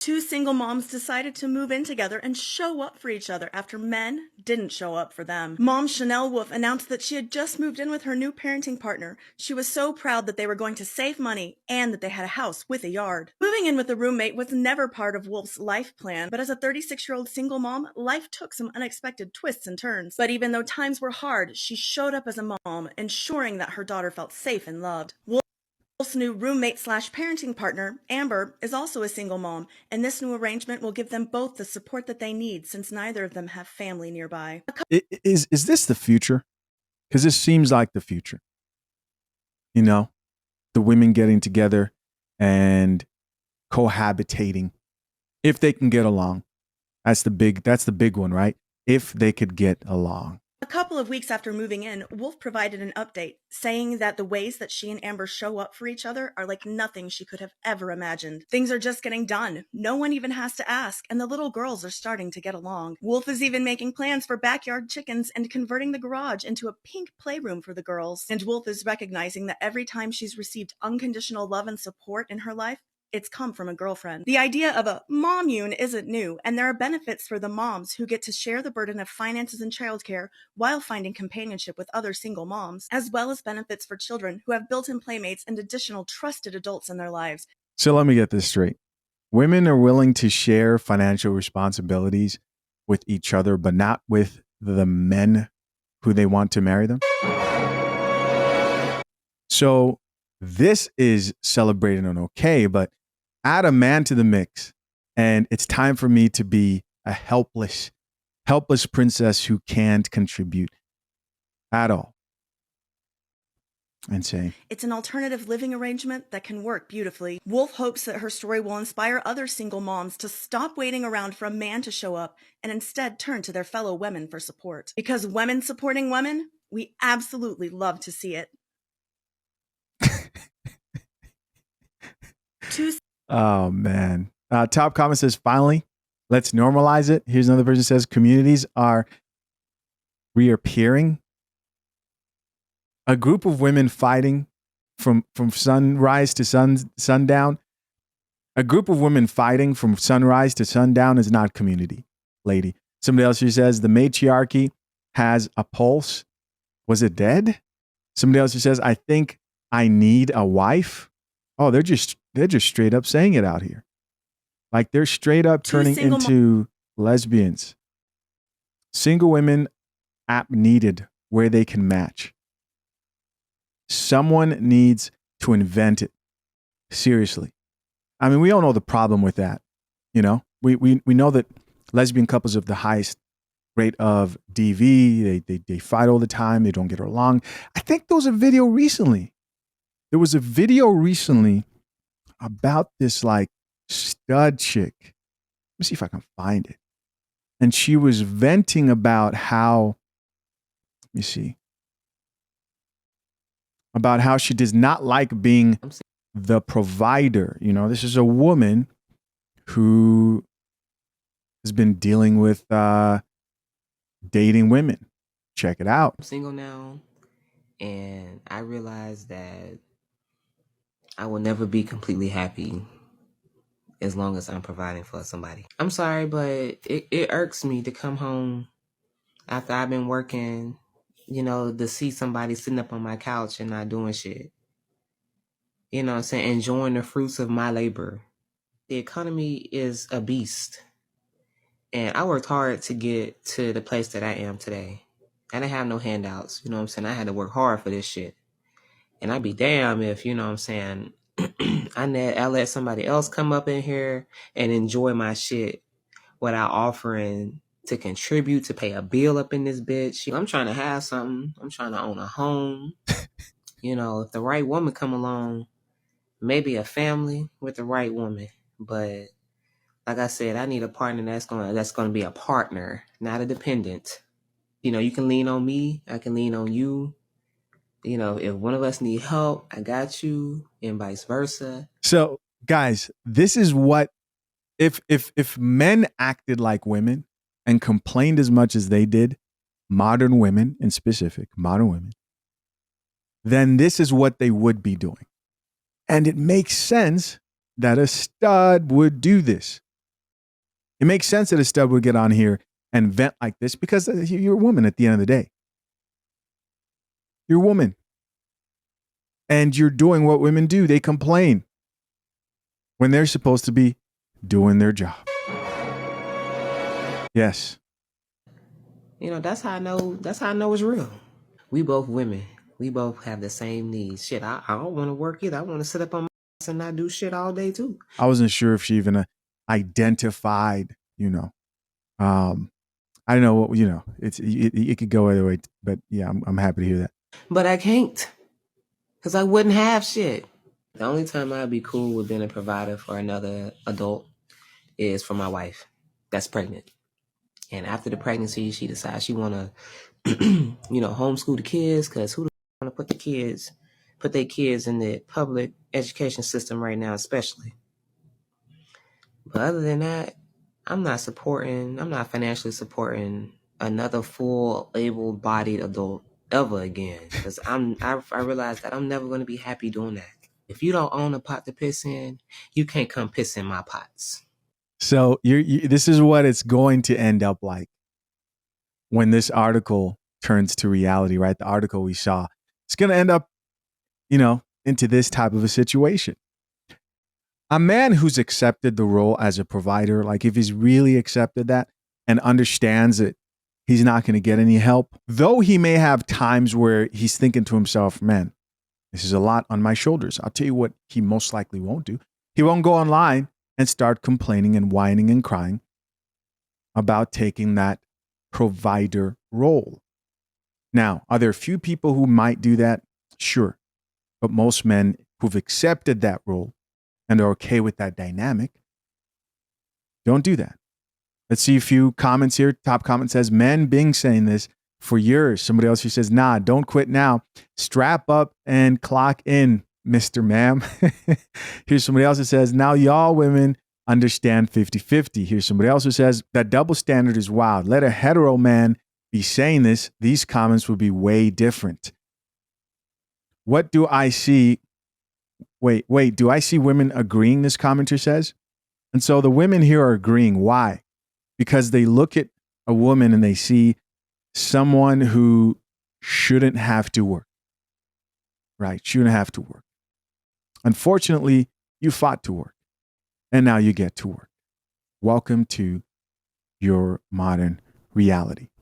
Two single moms decided to move in together and show up for each other after men didn't show up for them. Mom Chanel Wolf announced that she had just moved in with her new parenting partner. She was so proud that they were going to save money and that they had a house with a yard. Moving in with a roommate was never part of Wolf's life plan, but as a 36-year-old single mom, life took some unexpected twists and turns. But even though times were hard, she showed up as a mom, ensuring that her daughter felt safe and loved. Wolf's new roommate/parenting partner, Amber, is also a single mom, and this new arrangement will give them both the support that they need since neither of them have family nearby. Is this the future? Because this seems like the future. You know, the women getting together and cohabitating, if they can get along. That's the big one, right? If they could get along. A couple of weeks after moving in, Wolf provided an update, saying that the ways that she and Amber show up for each other are like nothing she could have ever imagined. Things are just getting done. No one even has to ask, and the little girls are starting to get along. Wolf is even making plans for backyard chickens and converting the garage into a pink playroom for the girls. And Wolf is recognizing that every time she's received unconditional love and support in her life, it's come from a girlfriend. The idea of a mommune isn't new, and there are benefits for the moms who get to share the burden of finances and childcare while finding companionship with other single moms, as well as benefits for children who have built-in playmates and additional trusted adults in their lives. So let me get this straight. Women are willing to share financial responsibilities with each other, but not with the men who they want to marry them. So this is celebrated and okay, but add a man to the mix, and it's time for me to be a helpless princess who can't contribute at all. Insane. It's an alternative living arrangement that can work beautifully. Wolf hopes that her story will inspire other single moms to stop waiting around for a man to show up and instead turn to their fellow women for support. Because women supporting women, we absolutely love to see it. Oh, man. Top comment says, finally, let's normalize it. Here's another person says, communities are reappearing. A group of women fighting from sunrise to sundown. A group of women fighting from sunrise to sundown is not community, lady. Somebody else here says, the matriarchy has a pulse. Was it dead? Somebody else here says, I think I need a wife. Oh, they're just straight up saying it out here. Like they're straight up turning into lesbians. Single women app needed where they can match. Someone needs to invent it. Seriously. I mean, we all know the problem with that. You know, we know that lesbian couples have the highest rate of DV. They fight all the time. They don't get along. I think there was a video recently. There was a video recently about this like stud chick. Let me see if I can find it. And she was venting about how, let me see, about how she does not like being the provider. You know, this is a woman who has been dealing with dating women. Check it out. I'm single now, and I realized that I will never be completely happy as long as I'm providing for somebody. I'm sorry, but it irks me to come home after I've been working, you know, to see somebody sitting up on my couch and not doing shit. You know what I'm saying? Enjoying the fruits of my labor. The economy is a beast. And I worked hard to get to the place that I am today. I didn't have no handouts. You know what I'm saying? I had to work hard for this shit. And I'd be damn if, you know what I'm saying, I let somebody else come up in here and enjoy my shit without offering to contribute, to pay a bill up in this bitch. I'm trying to have something. I'm trying to own a home. You know, if the right woman come along, maybe a family with the right woman. But like I said, I need a partner that's gonna be a partner, not a dependent. You know, you can lean on me, I can lean on you. You know, if one of us need help, I got you, and vice versa. So, guys, this is what if men acted like women and complained as much as they did, modern women in specific, modern women, then this is what they would be doing. And it makes sense that a stud would do this. It makes sense that a stud would get on here and vent like this because you're a woman at the end of the day. You're a woman. And you're doing what women do. They complain when they're supposed to be doing their job. Yes. You know, that's how I know it's real. We both women. We both have the same needs. Shit, I don't want to work either. I want to sit up on my ass and not do shit all day too. I wasn't sure if she even identified, I don't know what, it could go either way, but yeah, I'm happy to hear that. But I can't, because I wouldn't have shit. The only time I'd be cool with being a provider for another adult is for my wife that's pregnant. And after the pregnancy, she decides she want to, homeschool the kids, because who want to put their kids in the public education system right now, especially. But other than that, I'm not financially supporting another full able-bodied adult ever again, because I realize that I'm never going to be happy doing that. If you don't own a pot to piss in, you can't come piss in my pots. So this is what it's going to end up like when this article turns to reality, right? The article we saw, it's going to end up, into this type of a situation. A man who's accepted the role as a provider, like if he's really accepted that and understands that he's not going to get any help, though he may have times where he's thinking to himself, man, this is a lot on my shoulders. I'll tell you what he most likely won't do. He won't go online and start complaining and whining and crying about taking that provider role. Now, are there a few people who might do that? Sure. But most men who've accepted that role and are okay with that dynamic don't do that. Let's see a few comments here. Top comment says, men been saying this for years. Somebody else who says, nah, don't quit now. Strap up and clock in, Mr. Ma'am. Here's somebody else who says, now y'all women understand 50-50. Here's somebody else who says, that double standard is wild. Let a hetero man be saying this. These comments would be way different. What do I see? Wait, do I see women agreeing, this commenter says? And so the women here are agreeing. Why? Because they look at a woman and they see someone who shouldn't have to work. Right? Shouldn't have to work. Unfortunately, you fought to work. And now you get to work. Welcome to your modern reality.